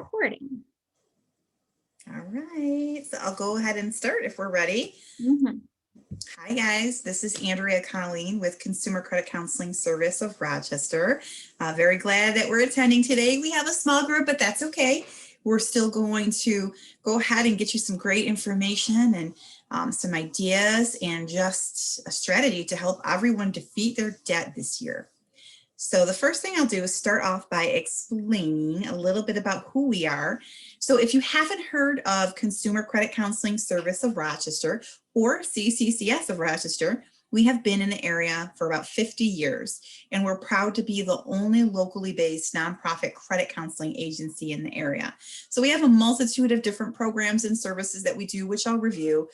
recording. All right, so I'll go ahead and start if we're ready. Hi guys, this is Andrea Colline with Consumer Credit Counseling Service of Rochester. Very glad that we're attending today. We have a small group, but that's okay. We're still going to go ahead and get you some great information and some ideas and just a strategy to help everyone defeat their debt this year. So the first thing I'll do is start off by explaining a little bit about who we are. So if you haven't heard of Consumer Credit Counseling Service of Rochester or CCCS of Rochester, we have been in the area for about 50 years, and we're proud to be the only locally based nonprofit credit counseling agency in the area. So we have a multitude of different programs and services that we do, which I'll review.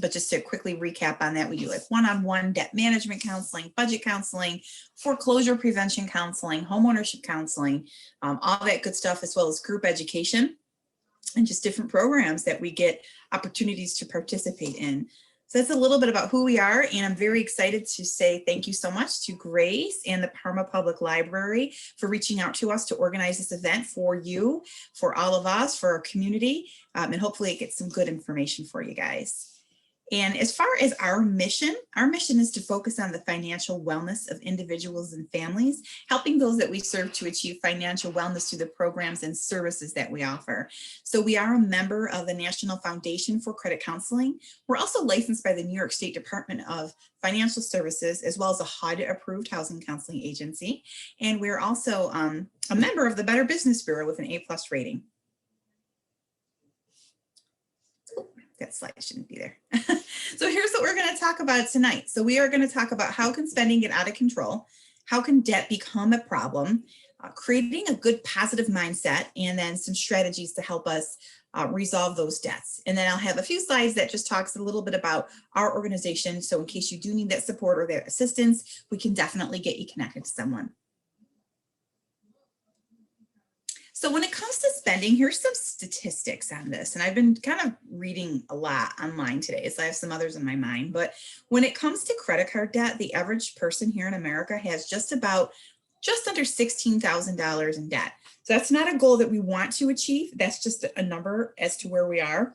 But just to quickly recap on that, we do like one-on-one debt management counseling, budget counseling, foreclosure prevention counseling, homeownership counseling, all that good stuff, as well as group education and just different programs that we get opportunities to participate in. So that's a little bit about who we are, and I'm very excited to say thank you so much to Grace and the Parma Public Library for reaching out to us to organize this event for you, for all of us, for our community, and hopefully it gets some good information for you guys. And as far as our mission is to focus on the financial wellness of individuals and families, helping those that we serve to achieve financial wellness through the programs and services that we offer. So we are a member of the National Foundation for Credit Counseling. We're also licensed by the New York State Department of Financial Services, as well as a HUD-approved housing counseling agency. And we're also a member of the Better Business Bureau with an A+ rating. That slide shouldn't be there. So here's what we're going to talk about tonight. So we are going to talk about how can spending get out of control, how can debt become a problem, creating a good positive mindset, and then some strategies to help us resolve those debts. And then I'll have a few slides that just talks a little bit about our organization. So in case you do need that support or that assistance, we can definitely get you connected to someone. So when it comes to spending, here's some statistics on this. And I've been kind of reading a lot online today, so I have some others in my mind. But when it comes to credit card debt, the average person here in America has just under $16,000 in debt. So that's not a goal that we want to achieve. That's just a number as to where we are.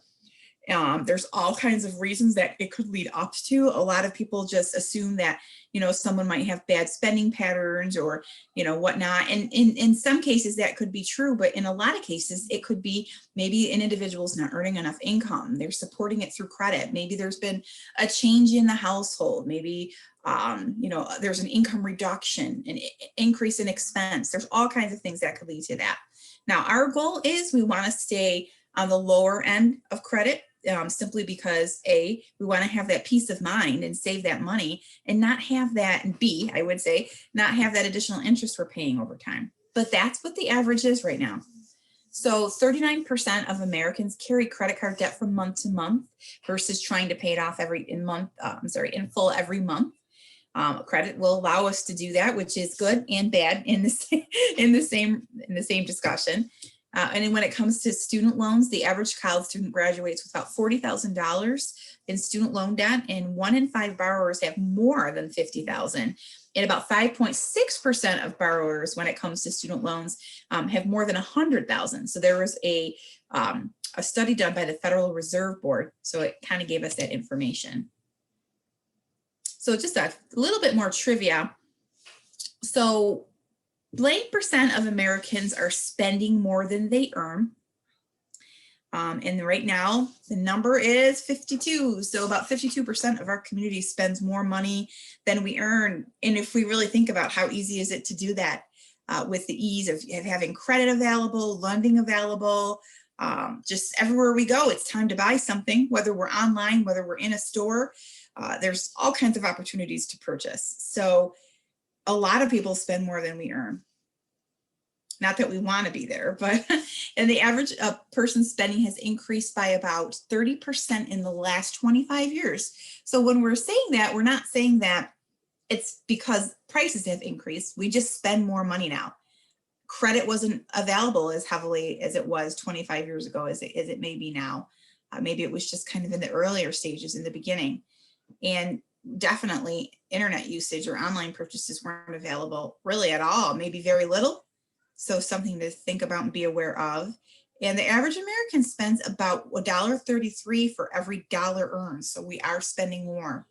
There's all kinds of reasons that it could lead up to. A lot of people just assume that, you know, someone might have bad spending patterns or, you know, whatnot. And in some cases that could be true, but in a lot of cases, it could be maybe an individual's not earning enough income. They're supporting it through credit. Maybe there's been a change in the household. Maybe, you know, there's an income reduction, an increase in expense. There's all kinds of things that could lead to that. Now, our goal is we want to stay on the lower end of credit. Simply because A, we want to have that peace of mind and save that money and not have that, and B, I would say, not have that additional interest we're paying over time. But that's what the average is right now. So 39% of Americans carry credit card debt from month to month versus trying to pay it off in full every month. Credit will allow us to do that, which is good and bad in the same discussion. And then when it comes to student loans, the average college student graduates with about $40,000 in student loan debt, and 1 in 5 borrowers have more than $50,000. And about 5.6% of borrowers, when it comes to student loans, have more than $100,000. So there was a study done by the Federal Reserve Board, so it kind of gave us that information. So just a little bit more trivia. So blank percent of Americans are spending more than they earn. And right now the number is 52. So about 52% of our community spends more money than we earn. And if we really think about how easy is it to do that with the ease of having credit available, lending available, just everywhere we go, it's time to buy something, whether we're online, whether we're in a store, there's all kinds of opportunities to purchase. So a lot of people spend more than we earn. Not that we want to be there, but and the average person spending has increased by about 30% in the last 25 years. So when we're saying that, we're not saying that it's because prices have increased. We just spend more money now. Credit wasn't available as heavily as it was 25 years ago as it may be now. Maybe it was just kind of in the earlier stages in the beginning. And definitely internet usage or online purchases weren't available really at all, maybe very little. So something to think about and be aware of. And the average American spends about $1.33 for every dollar earned. So we are spending more.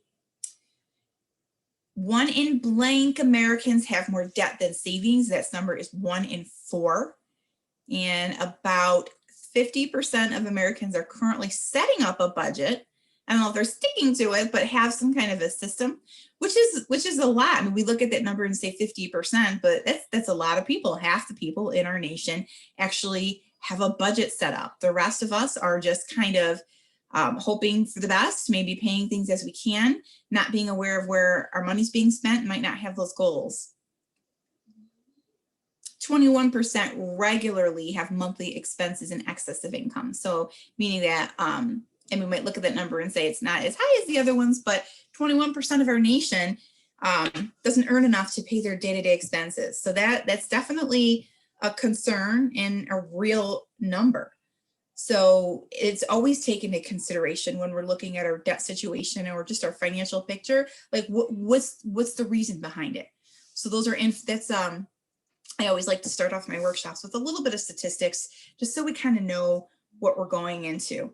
1 in blank Americans have more debt than savings. That number is 1 in 4. And about 50% of Americans are currently setting up a budget. I don't know if they're sticking to it, but have some kind of a system, which is a lot. I mean, we look at that number and say 50%, but that's a lot of people. Half the people in our nation actually have a budget set up. The rest of us are just kind of hoping for the best, maybe paying things as we can, not being aware of where our money's being spent, might not have those goals. 21% regularly have monthly expenses in excess of income. So meaning that, and we might look at that number and say it's not as high as the other ones, but 21% of our nation doesn't earn enough to pay their day-to-day expenses. So that's definitely a concern and a real number. So it's always taken into consideration when we're looking at our debt situation or just our financial picture, like what's the reason behind it? So those are, I always like to start off my workshops with a little bit of statistics, just so we kind of know what we're going into.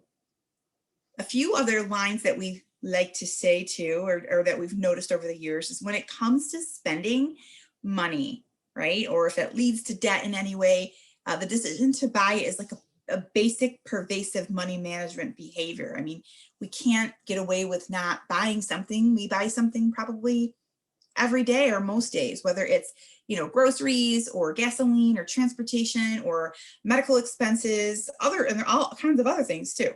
A few other lines that we like to say too, or that we've noticed over the years, is when it comes to spending money, right? Or if it leads to debt in any way, the decision to buy is like a basic pervasive money management behavior. I mean, we can't get away with not buying something. We buy something probably every day or most days, whether it's, groceries or gasoline or transportation or medical expenses, and there are all kinds of other things too.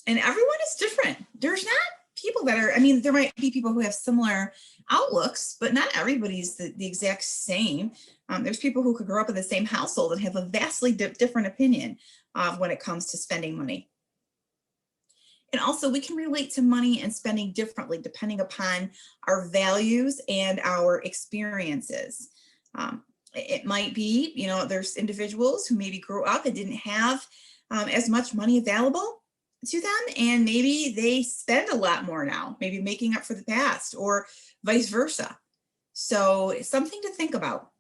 And everyone is different. There's not people that are, there might be people who have similar outlooks, but not everybody's the exact same. There's people who could grow up in the same household and have a vastly different opinion when it comes to spending money. And also we can relate to money and spending differently depending upon our values and our experiences. It might be, there's individuals who maybe grew up and didn't have as much money available to them, and maybe they spend a lot more now, maybe making up for the past, or vice versa. So it's something to think about.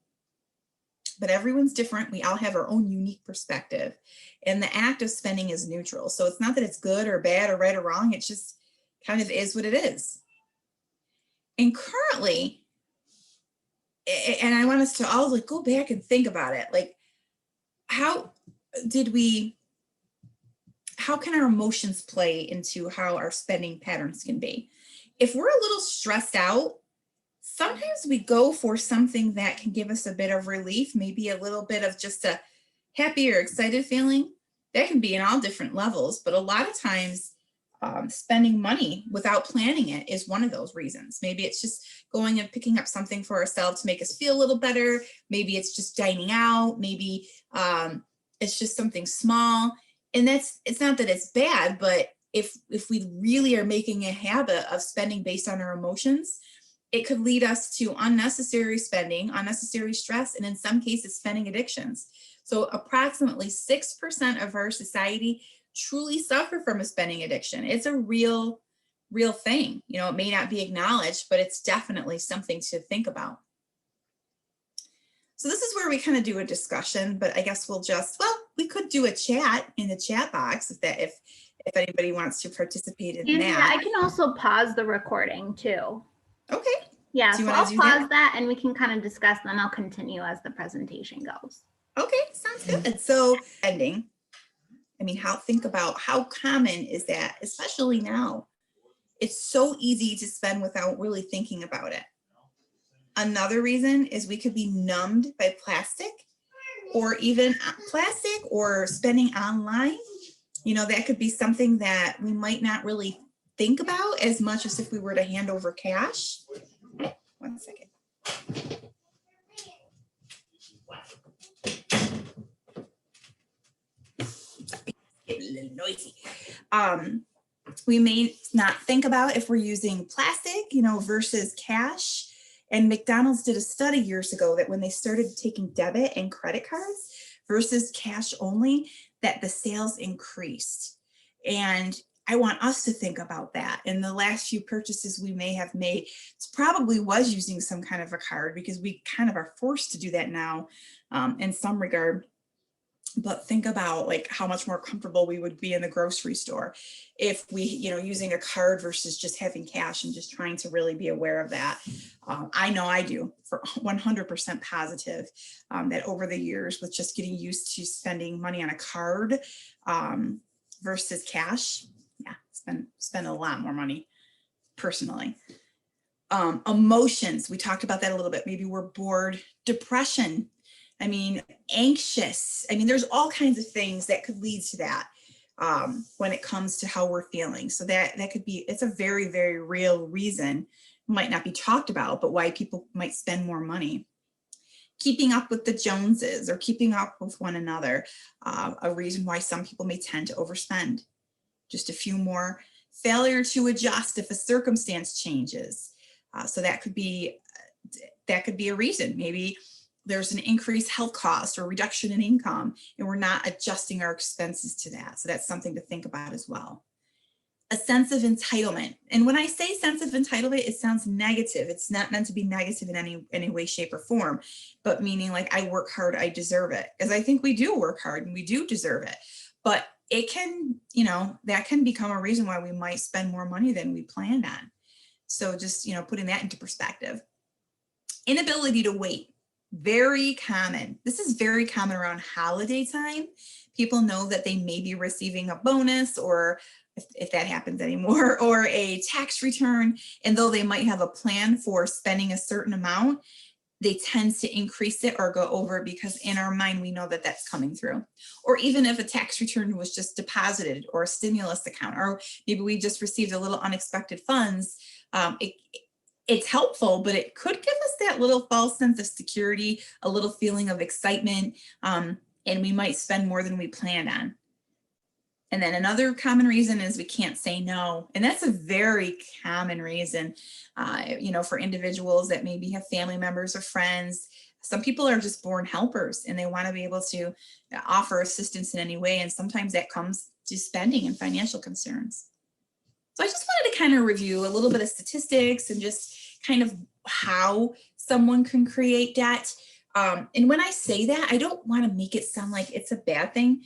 But everyone's different. We all have our own unique perspective, and the act of spending is neutral. So it's not that it's good or bad or right or wrong. It just kind of is what it is. And currently, and I want us to all go back and think about it. Like, how can our emotions play into how our spending patterns can be? If we're a little stressed out, sometimes we go for something that can give us a bit of relief, maybe a little bit of just a happy or excited feeling. That can be in all different levels, but a lot of times spending money without planning it is one of those reasons. Maybe it's just going and picking up something for ourselves to make us feel a little better. Maybe it's just dining out. Maybe it's just something small. And it's not that it's bad, but if we really are making a habit of spending based on our emotions, it could lead us to unnecessary spending, unnecessary stress, and in some cases, spending addictions. So approximately 6% of our society truly suffer from a spending addiction. It's a real thing. It may not be acknowledged, but it's definitely something to think about. So this is where we kind of do a discussion, but I guess we could do a chat in the chat box if anybody wants to participate in that. I can also pause the recording too. Okay. Yeah, so I'll pause that and we can kind of discuss, and then I'll continue as the presentation goes. Okay, sounds good. So spending, think about how common is that, especially now. It's so easy to spend without really thinking about it. Another reason is we could be numbed by plastic or spending online. That could be something that we might not really think about as much as if we were to hand over cash. 1 second. Getting a little noisy. We may not think about if we're using plastic, versus cash. And McDonald's did a study years ago that when they started taking debit and credit cards versus cash only, that the sales increased. And I want us to think about that. In the last few purchases we may have made, it probably was using some kind of a card, because we kind of are forced to do that now in some regard. But think about like how much more comfortable we would be in the grocery store if we, using a card versus just having cash, and just trying to really be aware of that. I know I do, for 100% positive, that over the years, with just getting used to spending money on a card versus cash, spend a lot more money personally. Emotions, we talked about that a little bit. Maybe we're bored, depression, anxious. There's all kinds of things that could lead to that when it comes to how we're feeling. So that could be, it's a very, very real reason, might not be talked about, but why people might spend more money. Keeping up with the Joneses, or keeping up with one another, a reason why some people may tend to overspend. Just a few more. Failure to adjust if a circumstance changes. So that could be a reason. Maybe there's an increased health cost or reduction in income, and we're not adjusting our expenses to that. So that's something to think about as well. A sense of entitlement. And when I say sense of entitlement, it sounds negative. It's not meant to be negative in any way, shape, or form, but meaning like, I work hard, I deserve it. Because I think we do work hard and we do deserve it. But it can, that can become a reason why we might spend more money than we planned on. So just, putting that into perspective. Inability to wait. Very common. This is very common around holiday time. People know that they may be receiving a bonus, or if that happens anymore, or a tax return. And though they might have a plan for spending a certain amount, they tend to increase it or go over it, because in our mind, we know that that's coming through. Or even if a tax return was just deposited, or a stimulus account, or maybe we just received a little unexpected funds, it's helpful, but it could give us that little false sense of security, a little feeling of excitement, and we might spend more than we planned on. And then another common reason is we can't say no. And that's a very common reason, for individuals that maybe have family members or friends. Some people are just born helpers, and they want to be able to offer assistance in any way. And sometimes that comes to spending and financial concerns. So I just wanted to kind of review a little bit of statistics and just kind of how someone can create debt. And when I say that, I don't want to make it sound like it's a bad thing.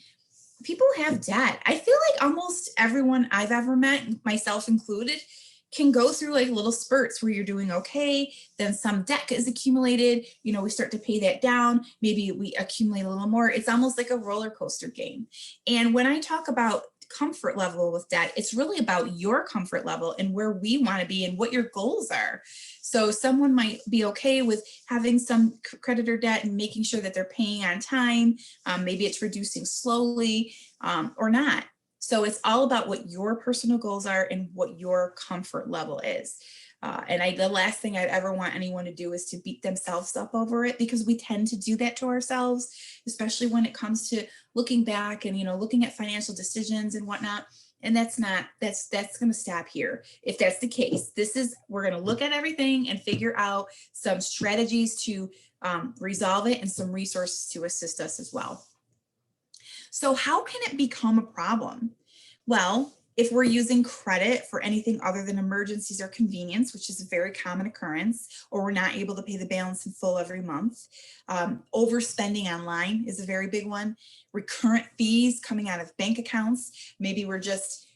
People have debt. I feel like almost everyone I've ever met, myself included, can go through like little spurts where you're doing okay, then some debt is accumulated, we start to pay that down, maybe we accumulate a little more. It's almost like a roller coaster game. And when I talk about comfort level with debt, it's really about your comfort level and where we want to be and what your goals are. So someone might be okay with having some creditor debt and making sure that they're paying on time. Maybe it's reducing slowly or not. So it's all about what your personal goals are and what your comfort level is. And the last thing I'd ever want anyone to do is to beat themselves up over it, because we tend to do that to ourselves, especially when it comes to looking back and, looking at financial decisions and whatnot. And that's going to stop here. If that's the case, we're going to look at everything and figure out some strategies to resolve it and some resources to assist us as well. So how can it become a problem? Well, if we're using credit for anything other than emergencies or convenience, which is a very common occurrence, or we're not able to pay the balance in full every month. Overspending online is a very big one. Recurrent fees coming out of bank accounts. Maybe we're just,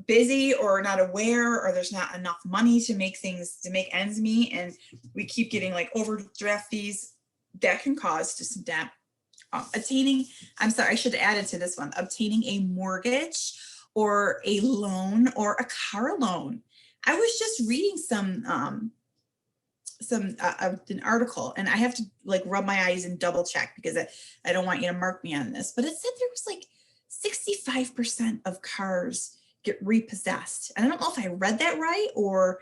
busy or not aware, or there's not enough money to make ends meet, and we keep getting like overdraft fees. That can cause to some debt. I should add it to this one, obtaining a mortgage or a loan or a car loan. I was just reading an article, and I have to like rub my eyes and double check, because I don't want you to mark me on this, but it said there was like 65% of cars get repossessed. And I don't know if I read that right or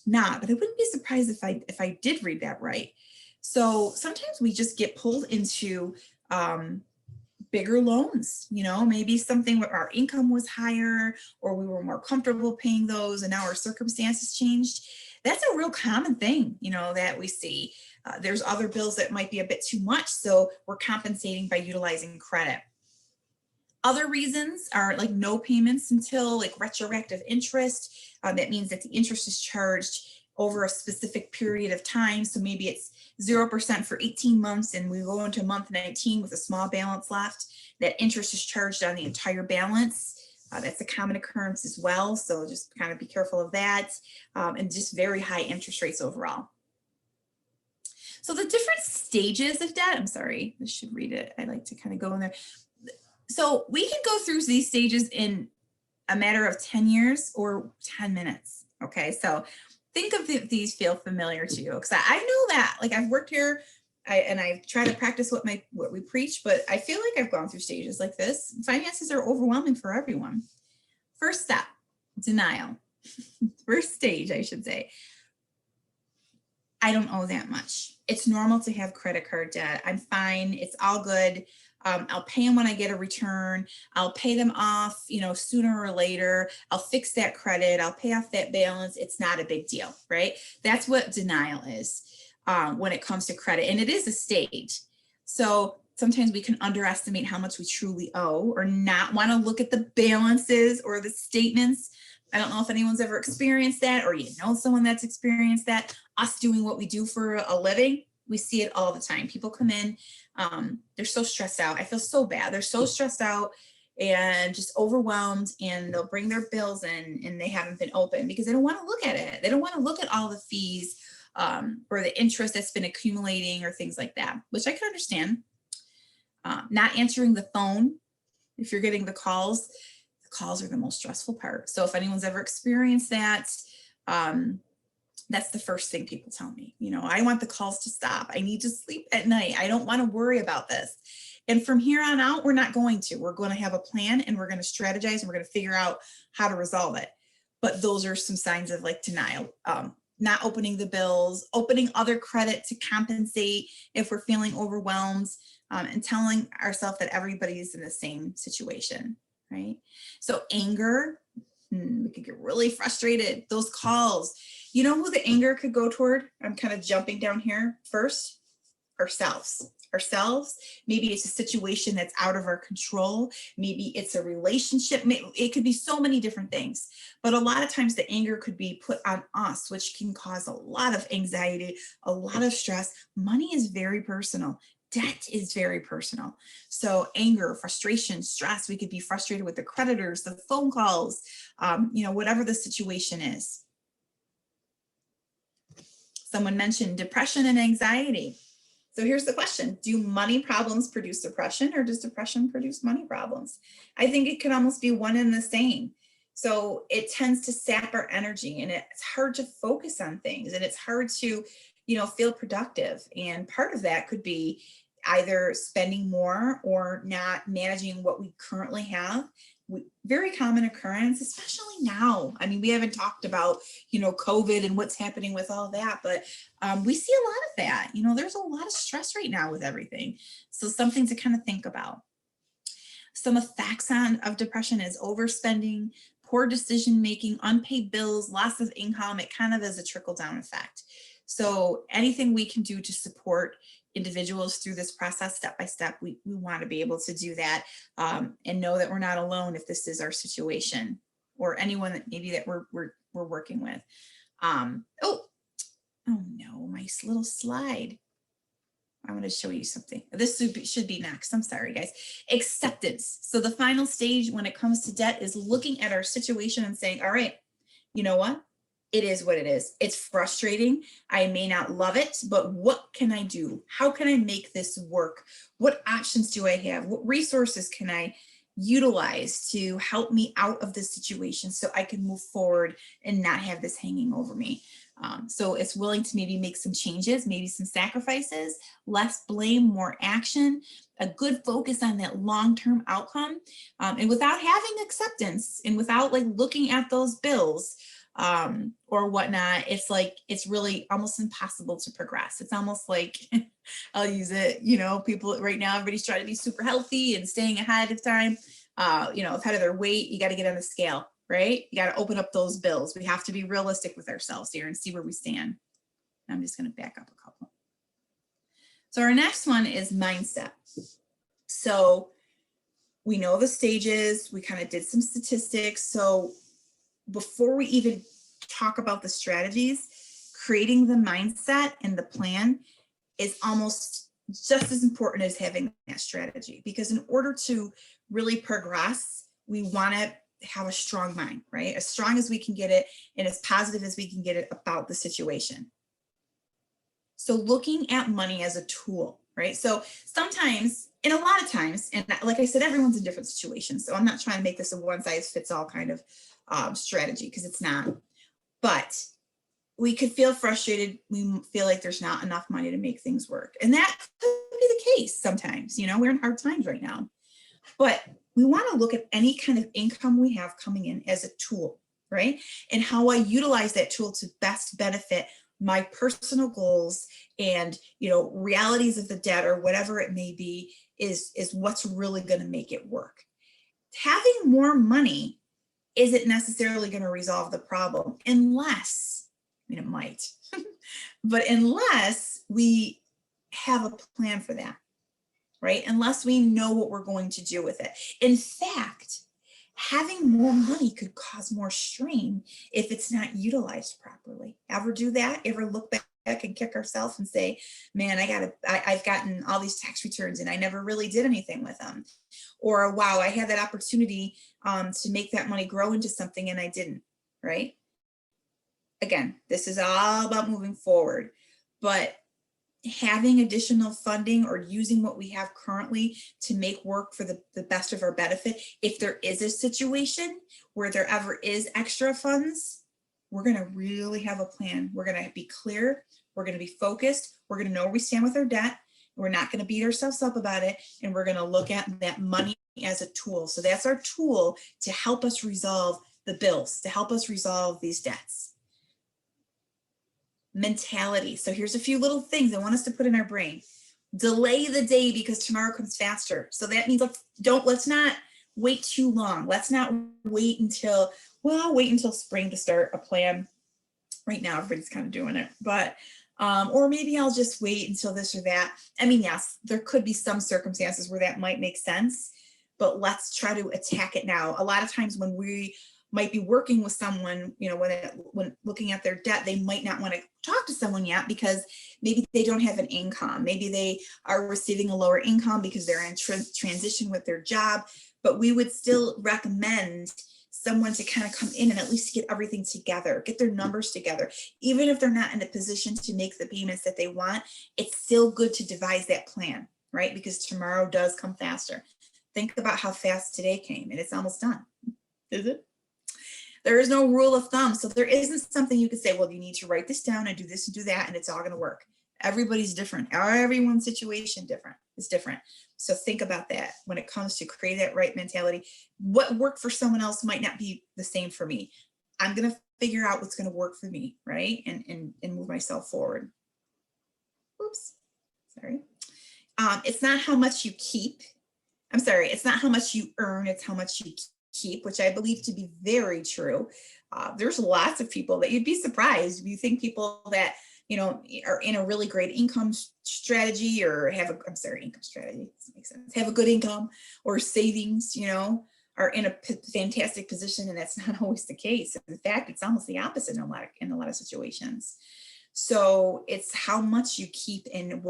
not, but I wouldn't be surprised if I did read that right. So sometimes we just get pulled into bigger loans, maybe something where our income was higher, or we were more comfortable paying those, and now our circumstances changed. That's a real common thing, that we see. There's other bills that might be a bit too much, so we're compensating by utilizing credit. Other reasons are like no payments until like retroactive interest. That means that the interest is charged over a specific period of time. So maybe it's 0% for 18 months and we go into month 19 with a small balance left. That interest is charged on the entire balance. That's a common occurrence as well. So just kind of be careful of that. And just very high interest rates overall. So the different stages of debt, I'm sorry, I should read it. I like to kind of go in there. So we can go through these stages in a matter of 10 years or 10 minutes. Okay, so think of these feel familiar to you, because I know that, like, I've worked here and I try to practice what we preach, but I feel like I've gone through stages like this. Finances are overwhelming for everyone. First step, denial. First stage, I should say. I don't owe that much. It's normal to have credit card debt. I'm fine. It's all good. I'll pay them when I get a return. I'll pay them off, sooner or later. I'll fix that credit. I'll pay off that balance. It's not a big deal, right? That's what denial is when it comes to credit. And it is a stage. So sometimes we can underestimate how much we truly owe or not want to look at the balances or the statements. I don't know if anyone's ever experienced that, or someone that's experienced that. Us doing what we do for a living, we see it all the time. People come in, they're so stressed out. I feel so bad. They're so stressed out and just overwhelmed, and they'll bring their bills in and they haven't been opened because they don't want to look at it. They don't want to look at all the fees or the interest that's been accumulating or things like that, which I can understand. Not answering the phone. If you're getting the calls are the most stressful part. So if anyone's ever experienced that, that's the first thing people tell me. I want the calls to stop. I need to sleep at night. I don't want to worry about this. And from here on out, we're not going to. We're going to have a plan and we're going to strategize and we're going to figure out how to resolve it. But those are some signs of like denial. Not opening the bills, opening other credit to compensate if we're feeling overwhelmed, and telling ourselves that everybody's in the same situation. Right? So anger, we could get really frustrated. Those calls, who the anger could go toward? I'm kind of jumping down here first. Ourselves. Maybe it's a situation that's out of our control. Maybe it's a relationship. It could be so many different things. But a lot of times the anger could be put on us, which can cause a lot of anxiety, a lot of stress. Money is very personal. Debt is very personal. So anger, frustration, stress, we could be frustrated with the creditors, the phone calls, whatever the situation is. Someone mentioned depression and anxiety. So here's the question. Do money problems produce depression, or does depression produce money problems? I think it can almost be one and the same. So it tends to sap our energy, and it's hard to focus on things, and it's hard to, feel productive. And part of that could be either spending more or not managing what we currently have. Very common occurrence, especially now. I mean, we haven't talked about, COVID and what's happening with all that, but we see a lot of that. There's a lot of stress right now with everything. So something to kind of think about. Some effects of depression is overspending, poor decision-making, unpaid bills, loss of income. It kind of is a trickle-down effect. So anything we can do to support individuals through this process step by step, we want to be able to do that, and know that we're not alone if this is our situation, or anyone that maybe that we're working with. Oh no, my little slide. I want to show you something. This should be next. I'm sorry, guys. Acceptance. So the final stage when it comes to debt is looking at our situation and saying, all right, you know what? It is what it is. It's frustrating. I may not love it, but what can I do? How can I make this work? What options do I have? What resources can I utilize to help me out of this situation so I can move forward and not have this hanging over me? So it's willing to maybe make some changes, maybe some sacrifices, less blame, more action, a good focus on that long-term outcome, and without having acceptance and without like looking at those bills, or whatnot, it's really almost impossible to progress. It's almost like, I'll use it, people right now, everybody's trying to be super healthy and staying ahead of time, ahead of their weight. You got to get on the scale, right? You got to open up those bills. We have to be realistic with ourselves here and see where we stand. I'm just going to back up a couple. So our next one is mindset. So We know the stages, we kind of did some statistics. So before we even talk about the strategies, creating the mindset and the plan is almost just as important as having that strategy, because in order to really progress, we want to have a strong mind, right? As strong as we can get it and as positive as we can get it about the situation. So looking at money as a tool, right? So sometimes, and a lot of times, and like I said, everyone's in different situations. So I'm not trying to make this a one size fits all kind of strategy, because it's not. But we could feel frustrated. We feel like there's not enough money to make things work. And that could be the case sometimes. You know, we're in hard times right now. But we want to look at any kind of income we have coming in as a tool, right? And how I utilize that tool to best benefit my personal goals and, you know, realities of the debt or whatever it may be is what's really going to make it work. Having more money isn't necessarily going to resolve the problem unless, I mean, it might, but unless we have a plan for that, right? Unless we know what we're going to do with it. In fact, having more money could cause more strain if it's not utilized properly. Ever do that? Ever look back and kick ourselves and say, man, I've gotten all these tax returns and I never really did anything with them. Or, wow, I had that opportunity to make that money grow into something and I didn't, right? Again, this is all about moving forward, but having additional funding or using what we have currently to make work for the best of our benefit. If there is a situation where there ever is extra funds, we're going to really have a plan. We're going to be clear. We're going to be focused. We're going to know where we stand with our debt. We're not going to beat ourselves up about it. And we're going to look at that money as a tool. So that's our tool to help us resolve the bills, to help us resolve these debts. Mentality. So here's a few little things I want us to put in our brain. Delay the day because tomorrow comes faster. So that means let's not wait too long. Let's not wait until spring to start a plan. Right now, everybody's kind of doing it, but or maybe I'll just wait until this or that. I mean, yes, there could be some circumstances where that might make sense, but let's try to attack it now. A lot of times when we might be working with someone, you know, when looking at their debt, they might not want to talk to someone yet because maybe they don't have an income. Maybe they are receiving a lower income because they're in transition with their job, but we would still recommend someone to kind of come in and at least get everything together, get their numbers together. Even if they're not in a position to make the payments that they want, it's still good to devise that plan, right? Because tomorrow does come faster. Think about how fast today came and it's almost done. Is it? There is no rule of thumb. So there isn't something you could say, well, you need to write this down and do this and do that, and it's all going to work. Everybody's different. Everyone's situation is different. So think about that when it comes to create that right mentality. What worked for someone else might not be the same for me. I'm going to figure out what's going to work for me, right? And move myself forward. Oops, sorry. It's not how much you keep. I'm sorry. It's not how much you earn. It's how much you keep, which I believe to be very true. There's lots of people that you'd be surprised if you think people that, you know, are in a really great income strategy or income strategy, doesn't make sense, have a good income or savings, you know, are in a fantastic position. And that's not always the case. In fact, it's almost the opposite in a lot of situations. So it's how much you keep and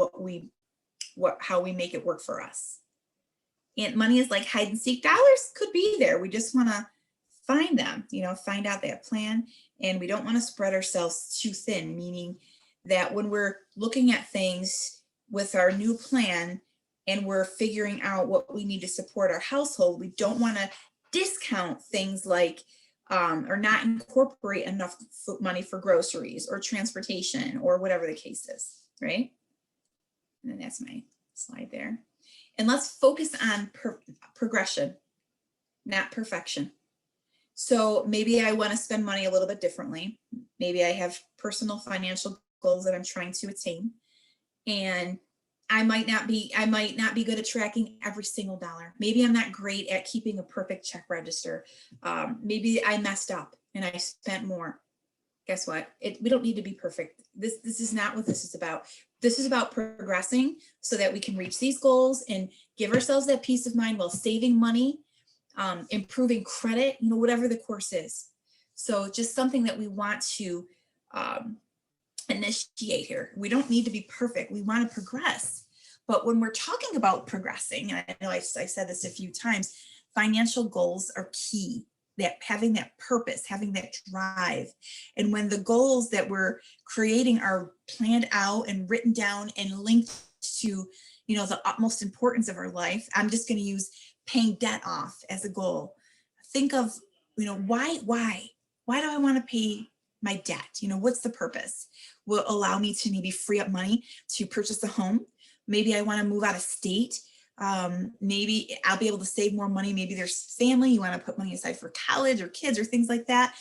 how we make it work for us. And money is like hide and seek. Dollars could be there. We just want to find them, you know, find out that plan. And we don't want to spread ourselves too thin, meaning that when we're looking at things with our new plan and we're figuring out what we need to support our household, we don't want to discount things like or not incorporate enough money for groceries or transportation or whatever the case is, right? And then that's my slide there. And let's focus on progression, not perfection. So maybe I want to spend money a little bit differently. Maybe I have personal financial goals that I'm trying to attain. And I might not be good at tracking every single dollar. Maybe I'm not great at keeping a perfect check register. Maybe I messed up and I spent more. guess what? We don't need to be perfect. This is not what this is about. This is about progressing so that we can reach these goals and give ourselves that peace of mind while saving money, improving credit, whatever the course is. So just something that we want to initiate here. We don't need to be perfect. We want to progress. But when we're talking about progressing, and I know I said this a few times, financial goals are key. That having that purpose, having that drive. And when the goals that we're creating are planned out and written down and linked to, the utmost importance of our life, I'm just going to use paying debt off as a goal. Think of, why do I want to pay my debt? What's the purpose? Will allow me to maybe free up money to purchase a home. Maybe I want to move out of state. Maybe I'll be able to save more money. Maybe there's family, you want to put money aside for college or kids or things like that.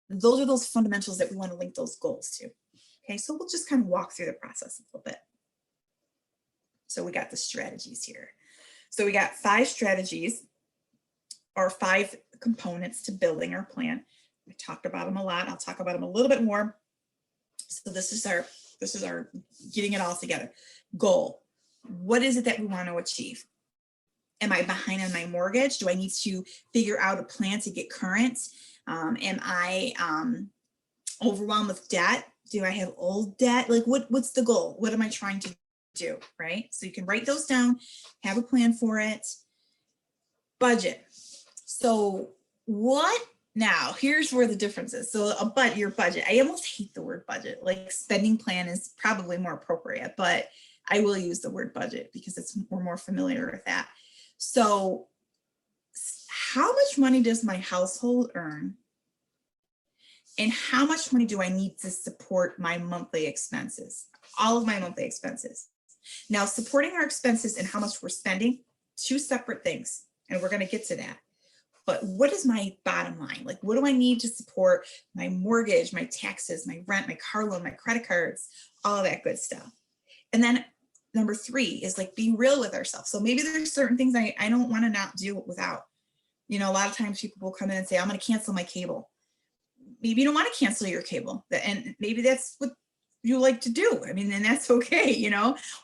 Those are those fundamentals that we want to link those goals to. Okay, so we'll just kind of walk through the process a little bit. So we got the strategies here. So we got 5 strategies or 5 components to building our plan. I talked about them a lot. I'll talk about them a little bit more. So this is our getting it all together. Goal. What is it that we want to achieve? Am I behind on my mortgage? Do I need to figure out a plan to get current? Am I overwhelmed with debt? Do I have old debt? Like what's the goal? What am I trying to do, right? So you can write those down, have a plan for it. Budget. So now here's where the difference is. So your budget, I almost hate the word budget, like spending plan is probably more appropriate, but I will use the word budget because we're more familiar with that. So how much money does my household earn? And how much money do I need to support my monthly expenses? All of my monthly expenses. Now, supporting our expenses and how much we're spending, 2 separate things, and we're going to get to that. But what is my bottom line? Like, what do I need to support my mortgage, my taxes, my rent, my car loan, my credit cards, all of that good stuff? And then number 3 is like being real with ourselves. So maybe there's certain things I don't want to not do without. A lot of times people will come in and say, I'm going to cancel my cable. Maybe you don't want to cancel your cable. And maybe that's what you like to do. I mean, and that's okay,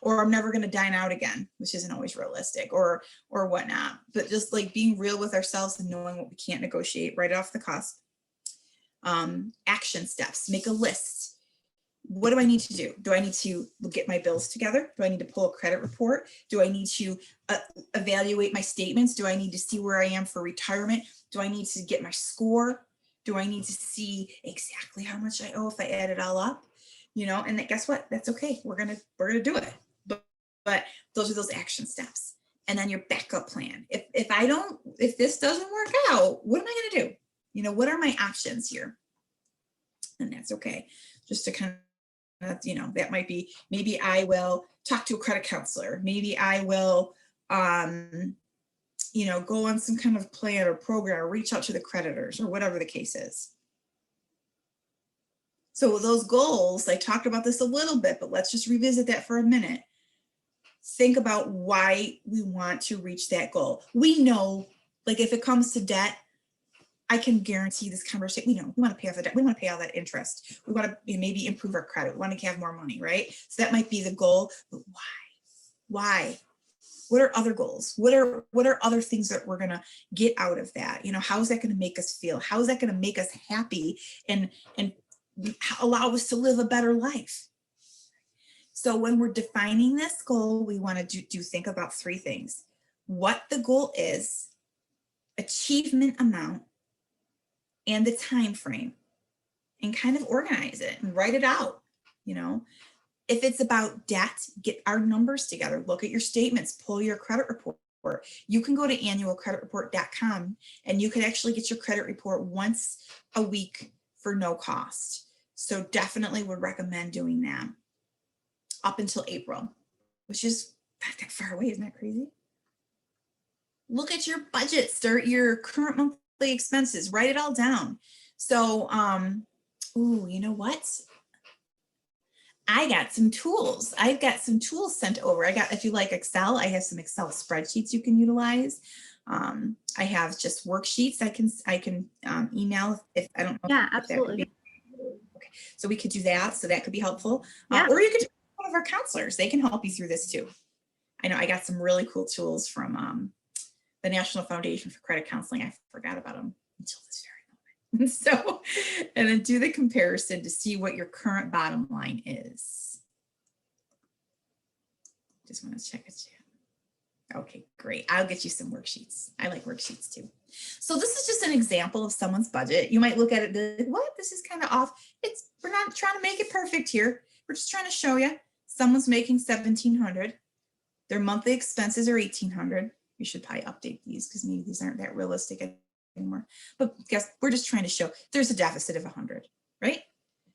or I'm never going to dine out again, which isn't always realistic or whatnot. But just like being real with ourselves and knowing what we can't negotiate right off the cusp. Action steps, make a list. What do I need to do? Do I need to get my bills together? Do I need to pull a credit report? Do I need to evaluate my statements? Do I need to see where I am for retirement? Do I need to get my score? Do I need to see exactly how much I owe if I add it all up? And guess what? That's okay. We're gonna do it. But those are those action steps. And then your backup plan. If this doesn't work out, what am I gonna do? What are my options here? And that's okay. Just to kind of, that might be, maybe I will talk to a credit counselor. Maybe I will, go on some kind of plan or program or reach out to the creditors or whatever the case is. So those goals, I talked about this a little bit, but let's just revisit that for a minute. Think about why we want to reach that goal. We know, like if it comes to debt, I can guarantee this conversation, we want to pay off the debt. We want to pay all that interest. We want to maybe improve our credit. We want to have more money, right? So that might be the goal, but why? What are other goals? What are other things that we're going to get out of that? How is that going to make us feel? How is that going to make us happy and allow us to live a better life? So when we're defining this goal, we want to think about 3 things. What the goal is, achievement amount, and the time frame, and kind of organize it and write it out. If it's about debt, get our numbers together, look at your statements, pull your credit report. You can go to annualcreditreport.com and you can actually get your credit report once a week for no cost. So definitely would recommend doing that up until April, which is not that far away. Isn't that crazy? Look at your budget, start your current monthly expenses, write it all down. So, you know what? I got some tools. I've got some tools sent over. If you like Excel, I have some Excel spreadsheets you can utilize. I have just worksheets I can email if I don't know. Yeah, absolutely. Okay, so we could do that. So that could be helpful. Yeah. Or you could talk to one of our counselors. They can help you through this too. I know I got some really cool tools from the National Foundation for Credit Counseling. I forgot about them until this very moment. So, and then do the comparison to see what your current bottom line is. Just want to check it. Okay, great. I'll get you some worksheets. I like worksheets too. So this is just an example of someone's budget. You might look at it and be like, what? This is kind of off. We're not trying to make it perfect here. We're just trying to show you someone's making $1,700. Their monthly expenses are $1,800. We should probably update these because maybe these aren't that realistic anymore. But guess we're just trying to show there's a deficit of 100, right?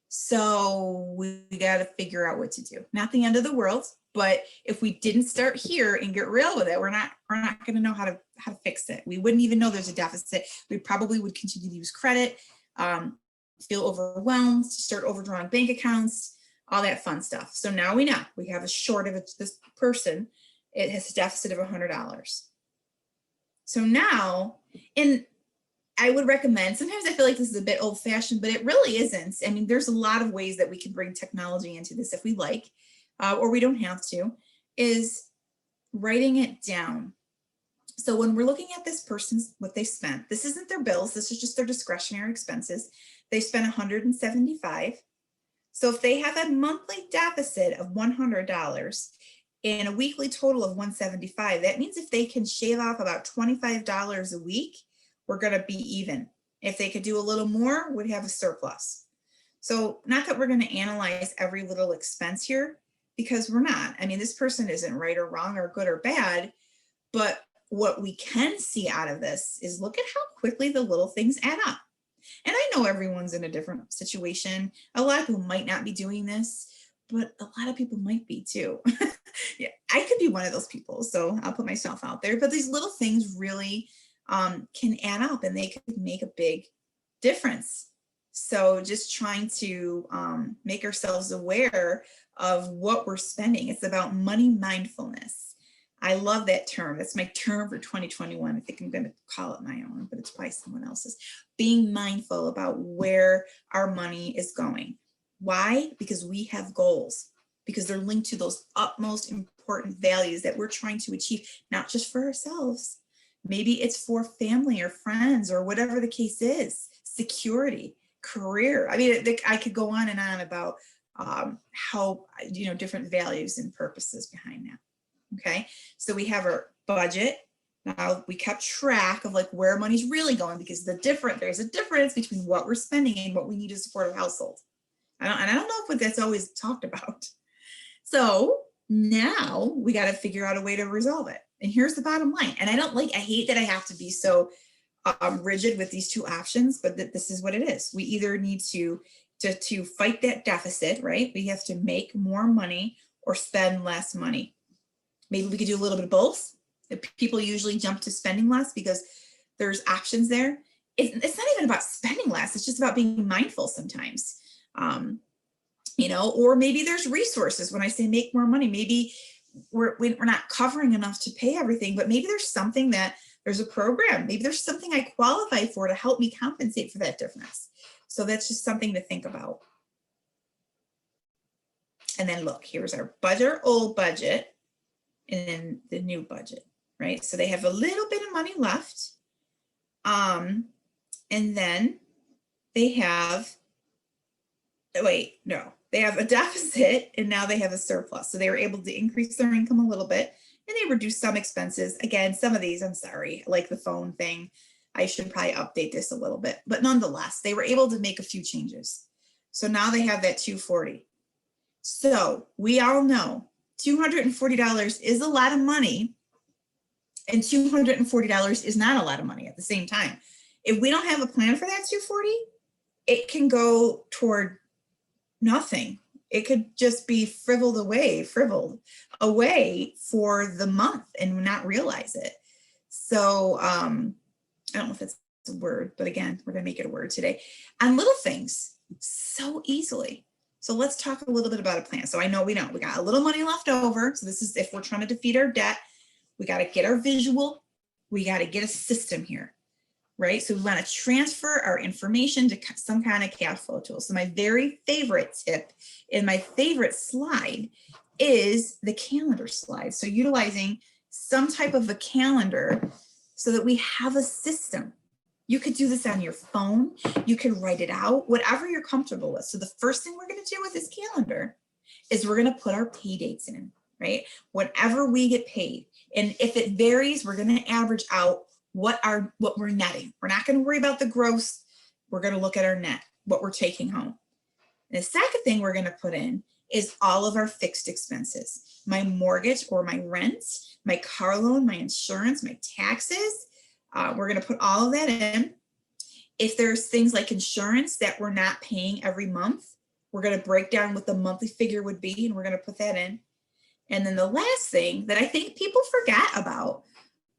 So we got to figure out what to do. Not the end of the world, but if we didn't start here and get real with it, we're not going to know how to fix it. We wouldn't even know there's a deficit. We probably would continue to use credit, feel overwhelmed, start overdrawing bank accounts, all that fun stuff. So now we know we have a short of this person. It has a deficit of $100. So now, and I would recommend, sometimes I feel like this is a bit old fashioned, but it really isn't. I mean, there's a lot of ways that we can bring technology into this if we like, or we don't have to, is writing it down. So when we're looking at this person's, what they spent, this isn't their bills, this is just their discretionary expenses. They spent $175. So if they have a monthly deficit of $100 and a weekly total of $175, that means if they can shave off about $25 a week, we're going to be even. If they could do a little more, we'd have a surplus. So not that we're going to analyze every little expense here, because we're not. I mean, this person isn't right or wrong or good or bad, but what we can see out of this is look at how quickly the little things add up. And I know everyone's in a different situation. A lot of people might not be doing this, but a lot of people might be too. Yeah, I could be one of those people, so I'll put myself out there. But these little things really can add up and they could make a big difference. So just trying to make ourselves aware of what we're spending. It's about money mindfulness. I love that term. That's my term for 2021. I think I'm going to call it my own, but it's probably someone else's. Being mindful about where our money is going. Why? Because we have goals, because they're linked to those utmost important values that we're trying to achieve, not just for ourselves. Maybe it's for family or friends or whatever the case is, security, career. I mean, I could go on and on about how, different values and purposes behind that. Okay, so we have our budget. Now we kept track of like where money's really going, because there's a difference between what we're spending and what we need to support our household. I don't know if that's always talked about. So now we got to figure out a way to resolve it. And here's the bottom line. And I hate that I have to be so rigid with these two options, but this is what it is. We either need to fight that deficit, right? We have to make more money or spend less money. Maybe we could do a little bit of both. People usually jump to spending less because there's options there. It's not even about spending less. It's just about being mindful sometimes. Or maybe there's resources. When I say make more money, maybe we're not covering enough to pay everything, but maybe there's a program. Maybe there's something I qualify for to help me compensate for that difference. So that's just something to think about. And then look, here's our budget, old budget. And then the new budget, right? So they have a little bit of money left. And then they have, they have a deficit and now they have a surplus. So they were able to increase their income a little bit and they reduced some expenses. Again, some of these, I'm sorry, like the phone thing, I should probably update this a little bit, but nonetheless, they were able to make a few changes. So now they have that $240. So we all know $240 is a lot of money and $240 is not a lot of money at the same time. If we don't have a plan for that $240, it can go toward nothing. It could just be frivoled away for the month and not realize it. So I don't know if that's a word, but again, we're gonna make it a word today. On little things, so easily. So let's talk a little bit about a plan. So we got a little money left over. So this is if we're trying to defeat our debt, we got to get our visual, we got to get a system here. right? So we want to transfer our information to some kind of cash flow tool. So my very favorite tip and my favorite slide is the calendar slide. So utilizing some type of a calendar so that we have a system. You could do this on your phone. You can write it out, whatever you're comfortable with. So the first thing we're going to do with this calendar is we're going to put our pay dates in, right? Whenever we get paid. And if it varies, we're going to average out what we're netting. We're not going to worry about the gross. We're going to look at our net, what we're taking home. And the second thing we're going to put in is all of our fixed expenses, my mortgage or my rent, my car loan, my insurance, my taxes. We're going to put all of that in. If there's things like insurance that we're not paying every month, we're going to break down what the monthly figure would be, and we're going to put that in. And then the last thing that I think people forget about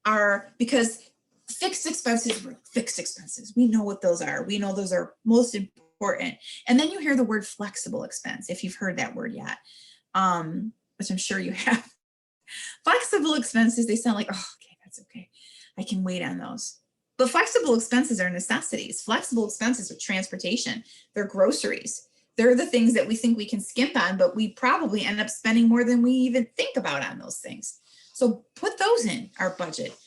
are, because fixed expenses were fixed expenses. We know what those are. We know those are most important. And then you hear the word flexible expense, if you've heard that word yet, which I'm sure you have. Flexible expenses, they sound like, oh, okay, that's okay. I can wait on those. But flexible expenses are necessities. Flexible expenses are transportation. They're groceries. They're the things that we think we can skimp on, but we probably end up spending more than we even think about on those things. So put those in our budget.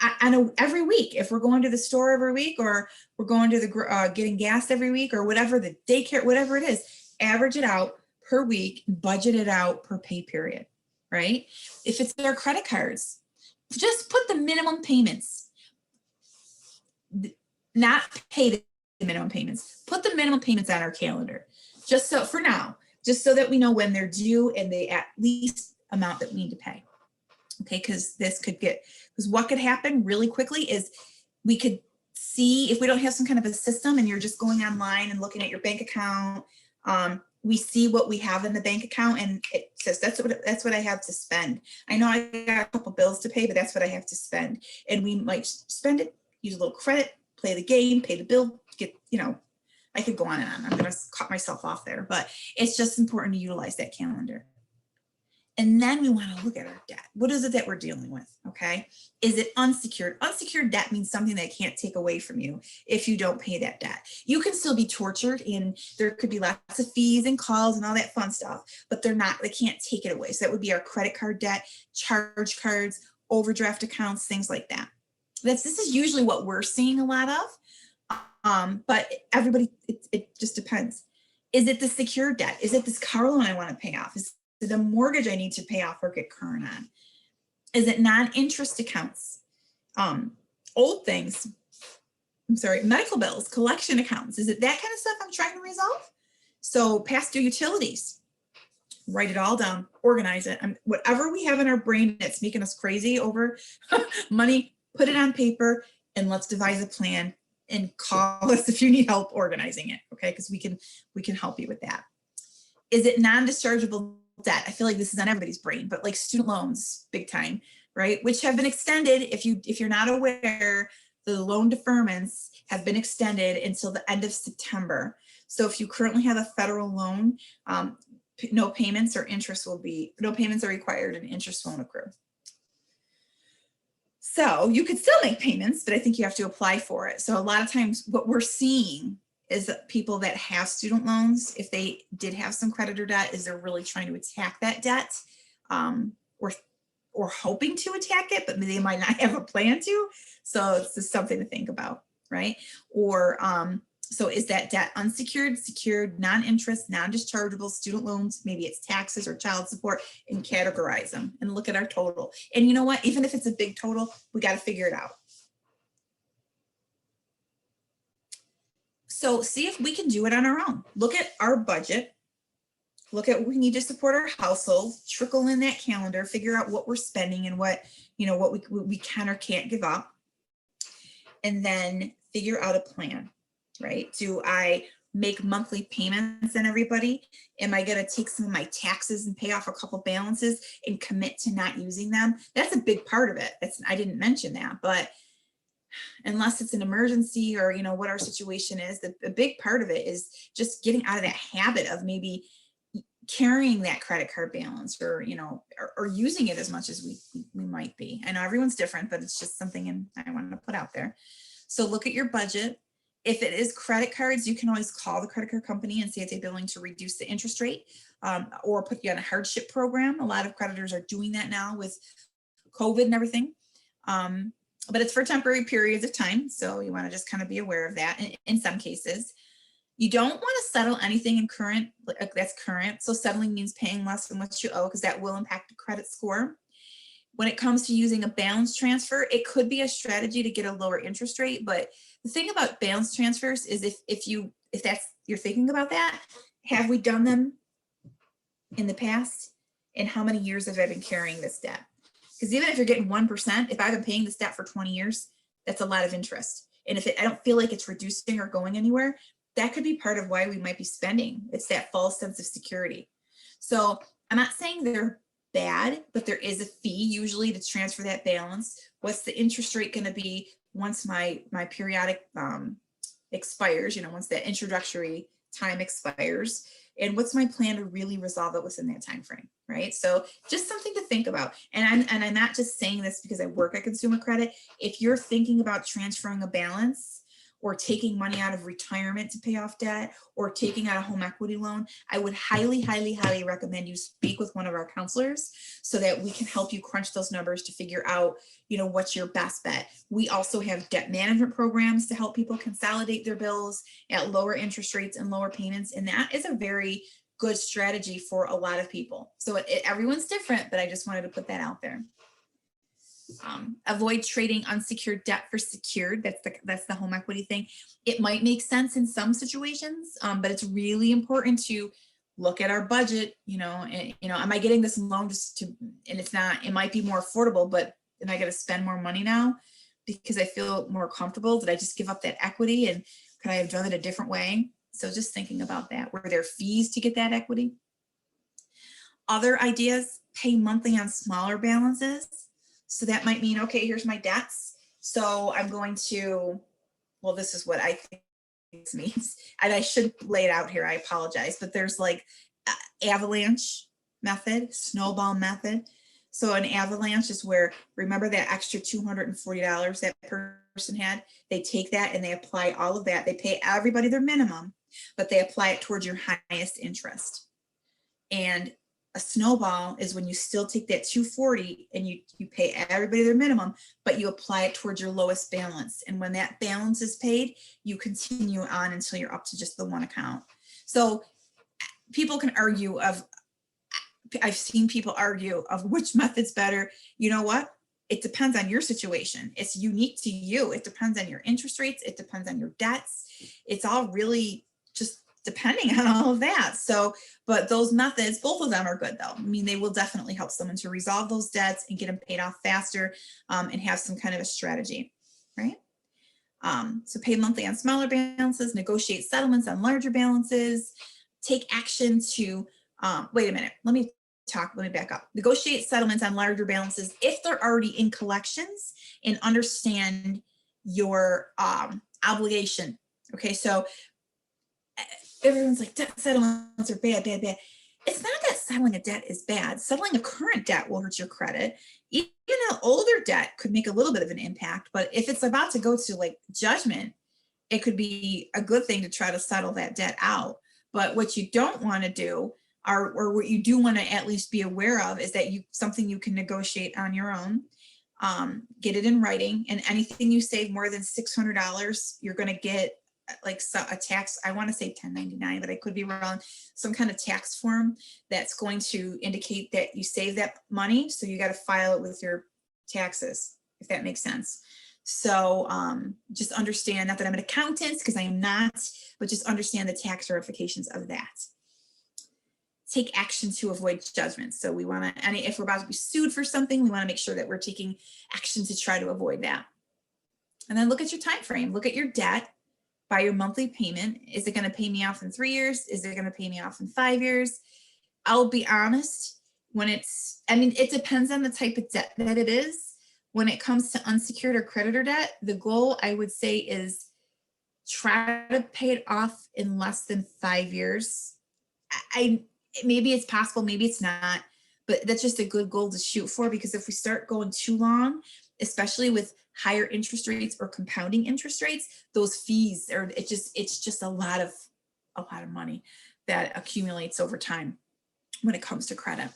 I know every week, if we're going to the store every week, or we're going to the getting gas every week, or whatever, the daycare, whatever it is, average it out per week, budget it out per pay period, right? If it's our credit cards, just put the minimum payments, not pay the minimum payments, put the minimum payments on our calendar, just so for now, just so that we know when they're due and they at least amount that we need to pay. Okay, because what could happen really quickly is we could see, if we don't have some kind of a system and you're just going online and looking at your bank account, we see what we have in the bank account and it says that's what I have to spend. I know I got a couple bills to pay, but that's what I have to spend. And we might spend it, use a little credit, play the game, pay the bill, I could go on and on. I'm going to cut myself off there, but it's just important to utilize that calendar. And then we want to look at our debt. What is it that we're dealing with? Okay. Is it unsecured? Unsecured debt means something that can't take away from you if you don't pay that debt. You can still be tortured and there could be lots of fees and calls and all that fun stuff, but they can't take it away. So that would be our credit card debt, charge cards, overdraft accounts, things like that. This is usually what we're seeing a lot of, but everybody, it just depends. Is it the secured debt? Is it this car loan I want to pay off? Is the mortgage I need to pay off or get current on? Is it non-interest accounts? Old things, medical bills, collection accounts. Is it that kind of stuff I'm trying to resolve? So past due utilities, write it all down, organize it. Whatever we have in our brain that's making us crazy over money, put it on paper and let's devise a plan and call us if you need help organizing it, okay? Because we can help you with that. Is it non-dischargeable debt? I feel like this is on everybody's brain, but like student loans, big time, right? Which have been extended. If you're not aware, the loan deferments have been extended until the end of September. So if you currently have a federal loan, no payments are required and interest won't accrue. So you could still make payments, but I think you have to apply for it. So a lot of times what we're seeing is that people that have student loans, if they did have some creditor debt, is they're really trying to attack that debt, or hoping to attack it, but they might not have a plan to. So it's just something to think about, right? Or so is that debt unsecured, secured, non-interest, non-dischargeable, student loans, maybe it's taxes or child support, and categorize them and look at our total. And you know what, even if it's a big total, we got to figure it out. So see if we can do it on our own. Look at our budget, look at what we need to support our household, trickle in that calendar, figure out what we're spending and what we can or can't give up, and then figure out a plan. Right? Do I make monthly payments on everybody? Am I going to take some of my taxes and pay off a couple balances and commit to not using them? That's a big part of it. I didn't mention that, but unless it's an emergency or, what our situation is, the big part of it is just getting out of that habit of maybe carrying that credit card balance or, or using it as much as we might be. I know everyone's different, but it's just something I want to put out there. So look at your budget. If it is credit cards, you can always call the credit card company and see if they're willing to reduce the interest rate, or put you on a hardship program. A lot of creditors are doing that now with COVID and everything. But it's for temporary periods of time. So you want to just kind of be aware of that in some cases. You don't want to settle anything in current, that's current. So settling means paying less than what you owe, because that will impact the credit score. When it comes to using a balance transfer, it could be a strategy to get a lower interest rate. But the thing about balance transfers is if you're thinking about that, have we done them in the past? And how many years have I been carrying this debt? Because even if you're getting 1%, if I've been paying this debt for 20 years, that's a lot of interest. And if I don't feel like it's reducing or going anywhere, that could be part of why we might be spending. It's that false sense of security. So I'm not saying they're bad, but there is a fee usually to transfer that balance. What's the interest rate going to be once my periodic expires, once that introductory time expires? And what's my plan to really resolve it within that time frame, right? So just something to think about. And I'm not just saying this because I work at Consumer Credit. If you're thinking about transferring a balance or taking money out of retirement to pay off debt or taking out a home equity loan, I would highly, highly, highly recommend you speak with one of our counselors so that we can help you crunch those numbers to figure out, what's your best bet. We also have debt management programs to help people consolidate their bills at lower interest rates and lower payments. And that is a very good strategy for a lot of people. So everyone's different, but I just wanted to put that out there. Avoid trading unsecured debt for secured. That's the home equity thing. It might make sense in some situations, but it's really important to look at our budget. Am I getting this loan and it's not, it might be more affordable, but am I going to spend more money now because I feel more comfortable? Did I just give up that equity, and could I have done it a different way? So just thinking about that. Were there fees to get that equity? Other ideas: pay monthly on smaller balances. So that might mean, okay, here's my debts. So I'm going to, well, this is what I think this means. And I should lay it out here. I apologize, but there's like avalanche method, snowball method. So an avalanche is where, remember that extra $240 that person had? They take that and they apply all of that. They pay everybody their minimum, but they apply it towards your highest interest. And a snowball is when you still take that $240 and you pay everybody their minimum, but you apply it towards your lowest balance. And when that balance is paid, you continue on until you're up to just the one account. So people can argue I've seen people argue of which method's better. You know what? It depends on your situation. It's unique to you. It depends on your interest rates. It depends on your debts. It's all really just depending on all of that. So, but those methods, both of them are good though. I mean, they will definitely help someone to resolve those debts and get them paid off faster, and have some kind of a strategy, right? So pay monthly on smaller balances, negotiate settlements on larger balances, take action to, wait a minute, let me back up. Negotiate settlements on larger balances if they're already in collections, and understand your obligation. Okay, so everyone's like, debt settlements are bad. It's not that settling a debt is bad. Settling a current debt will hurt your credit. Even an older debt could make a little bit of an impact, but if it's about to go to like judgment, it could be a good thing to try to settle that debt out. But what you don't want to do, or what you do want to at least be aware of, is that something you can negotiate on your own. Get it in writing, and anything you save more than $600, you're going to get like a tax, I want to say 1099, but I could be wrong, some kind of tax form that's going to indicate that you save that money. So you got to file it with your taxes, if that makes sense. So just understand, not that I'm an accountant, because I am not, but just understand the tax ramifications of that. Take action to avoid judgment. So we want to, if we're about to be sued for something, we want to make sure that we're taking action to try to avoid that. And then look at your time frame. Look at your debt by your monthly payment. Is it going to pay me off in 3 years? Is it going to pay me off in 5 years? I'll be honest, it depends on the type of debt that it is. When it comes to unsecured or creditor debt, the goal, I would say, is try to pay it off in less than 5 years. Maybe it's possible, maybe it's not, but that's just a good goal to shoot for, because if we start going too long, especially with higher interest rates or compounding interest rates, those fees are, it's just a lot of money that accumulates over time when it comes to credit.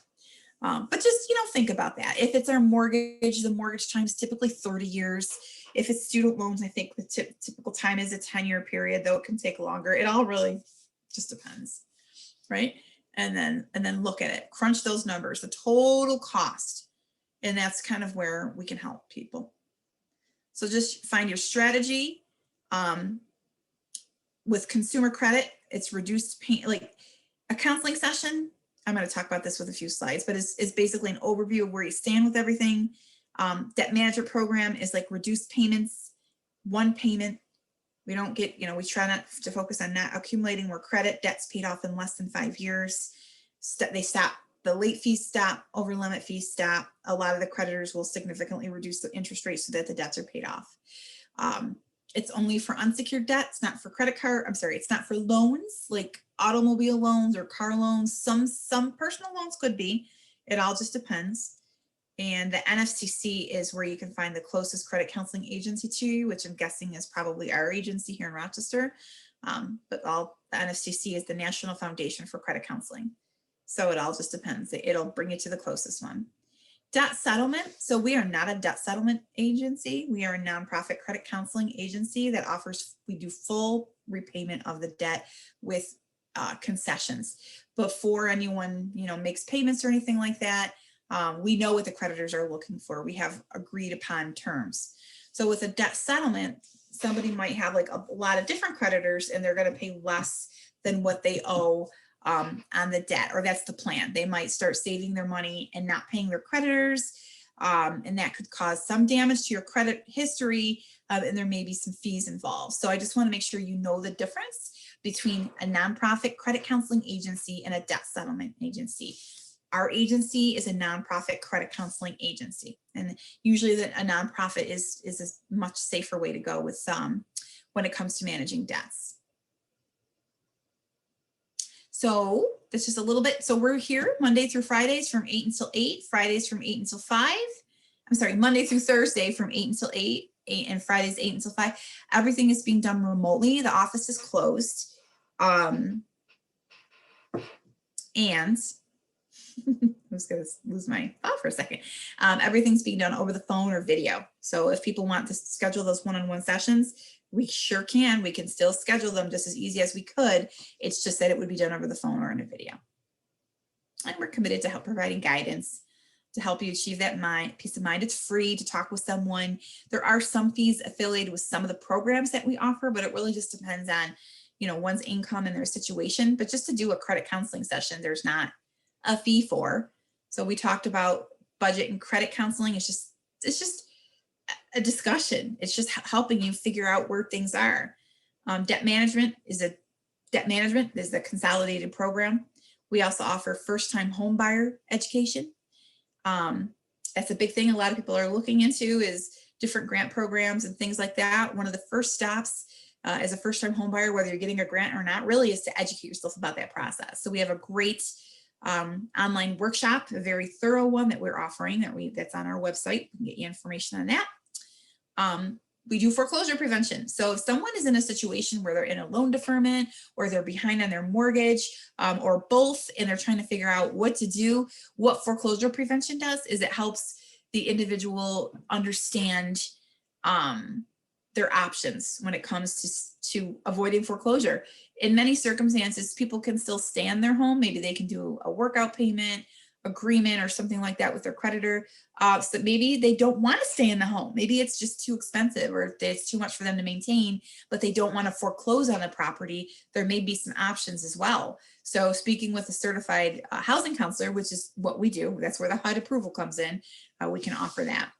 But just, think about that. If it's our mortgage, the mortgage time is typically 30 years. If it's student loans, I think the typical time is a 10-year period, though it can take longer. It all really just depends, right? And then look at it, crunch those numbers, the total cost. And that's kind of where we can help people. So just find your strategy. With consumer credit, it's reduced pain, like a counseling session. I'm going to talk about this with a few slides, but it's basically an overview of where you stand with everything. Debt management program is like reduced payments, one payment. We don't get, we try not to focus on not accumulating more credit. Debt's paid off in less than 5 years. They stop, the late fees stop, over limit fees stop. A lot of the creditors will significantly reduce the interest rate so that the debts are paid off. It's only for unsecured debt. It's not for credit card. I'm sorry. It's not for loans like automobile loans or car loans. Some personal loans could be. It all just depends. And the NFCC is where you can find the closest credit counseling agency to you, which I'm guessing is probably our agency here in Rochester. But the NFCC is the National Foundation for Credit Counseling. So it all just depends. It'll bring you to the closest one. Debt settlement. So we are not a debt settlement agency. We are a nonprofit credit counseling agency that we do full repayment of the debt with concessions. Before anyone, makes payments or anything like that, we know what the creditors are looking for. We have agreed upon terms. So with a debt settlement, somebody might have like a lot of different creditors and they're going to pay less than what they owe on the debt, or that's the plan. They might start saving their money and not paying their creditors. And that could cause some damage to your credit history. And there may be some fees involved. So I just want to make sure you know the difference between a nonprofit credit counseling agency and a debt settlement agency. Our agency is a nonprofit credit counseling agency. And usually a nonprofit is a much safer way to go with when it comes to managing debts. So that's just a little bit. So we're here Monday through Fridays from 8 until 8, Fridays from 8 until 5. I'm sorry, Monday through Thursday from 8 until 8, and Fridays 8 until 5. Everything is being done remotely. The office is closed. And I was going to lose my thought for a second. Everything's being done over the phone or video. So if people want to schedule those one-on-one sessions, we sure can. We can still schedule them just as easy as we could. It's just that it would be done over the phone or in a video. And we're committed to providing guidance to help you achieve that peace of mind. It's free to talk with someone. There are some fees affiliated with some of the programs that we offer, but it really just depends on, one's income and their situation. But just to do a credit counseling session, there's not a fee for. So we talked about budget and credit counseling. It's just a discussion. It's just helping you figure out where things are. Debt management is the consolidated program. We also offer first-time home buyer education. That's a big thing a lot of people are looking into, is different grant programs and things like that. One of the first stops as a first-time home buyer, whether you're getting a grant or not, really is to educate yourself about that process. So we have a great online workshop, a very thorough one that we're offering that's on our website. We can get you information on that. We do foreclosure prevention. So if someone is in a situation where they're in a loan deferment or they're behind on their mortgage or both, and they're trying to figure out what to do, what foreclosure prevention does is it helps the individual understand their options when it comes to avoiding foreclosure. In many circumstances, people can still stay in their home. Maybe they can do a workout payment agreement or something like that with their creditor. So maybe they don't want to stay in the home. Maybe it's just too expensive or it's too much for them to maintain, but they don't want to foreclose on the property. There may be some options as well. So speaking with a certified housing counselor, which is what we do, that's where the HUD approval comes in, we can offer that,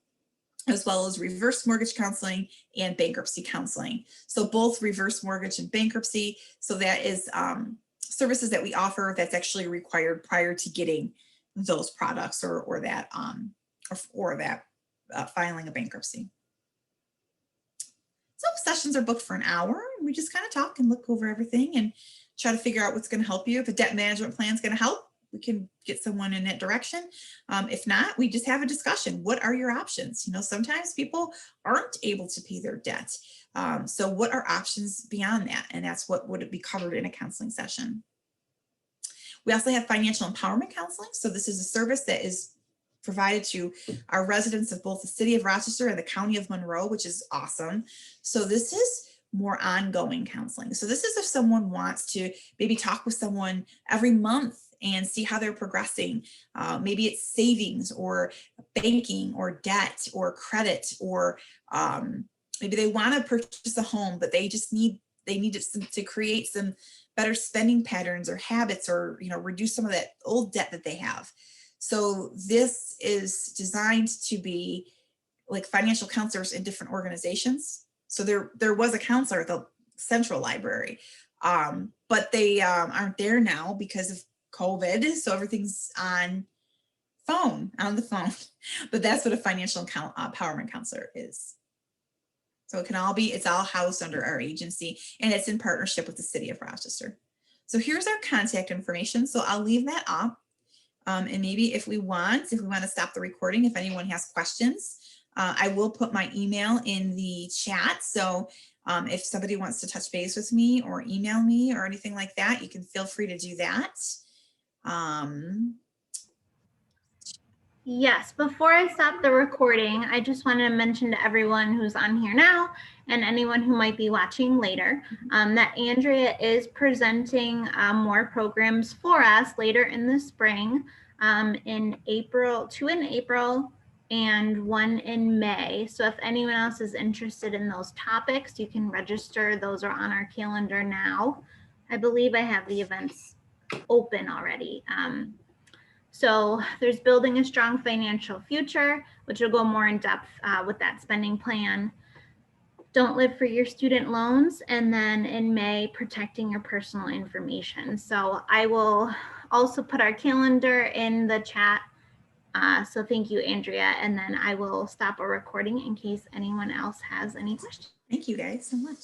as well as reverse mortgage counseling and bankruptcy counseling. So both reverse mortgage and bankruptcy. So that is services that we offer that's actually required prior to getting those products or that filing a bankruptcy. So sessions are booked for an hour, and we just kind of talk and look over everything and try to figure out what's going to help you. If a debt management plan is going to help, we can get someone in that direction. If not, we just have a discussion. What are your options? You know, sometimes people aren't able to pay their debt. So what are options beyond that? And that's what would be covered in a counseling session. We also have financial empowerment counseling. So this is a service that is provided to our residents of both the city of Rochester and the county of Monroe, which is awesome. So this is more ongoing counseling. So this is if someone wants to maybe talk with someone every month and see how they're progressing. Maybe it's savings or banking or debt or credit, or maybe they want to purchase a home, but they just need to create some better spending patterns or habits, or, you know, reduce some of that old debt that they have. So this is designed to be like financial counselors in different organizations. So there was a counselor at the Central Library, but they aren't there now because of COVID. So everything's on the phone, but that's what a financial empowerment counselor is. So it's all housed under our agency, and it's in partnership with the city of Rochester. So here's our contact information. So I'll leave that up. And maybe if we want to stop the recording, if anyone has questions, I will put my email in the chat. So if somebody wants to touch base with me or email me or anything like that, you can feel free to do that. Yes, before I stop the recording, I just want to mention to everyone who's on here now and anyone who might be watching later that Andrea is presenting more programs for us later in the spring, in April, 2 in April and 1 in May. So if anyone else is interested in those topics, you can register. Those are on our calendar now. I believe I have the events open already. So there's building a strong financial future, which will go more in depth with that spending plan. Don't live for your student loans. And then in May, protecting your personal information. So I will also put our calendar in the chat. So thank you, Andrea. And then I will stop a recording in case anyone else has any questions. Thank you guys so much.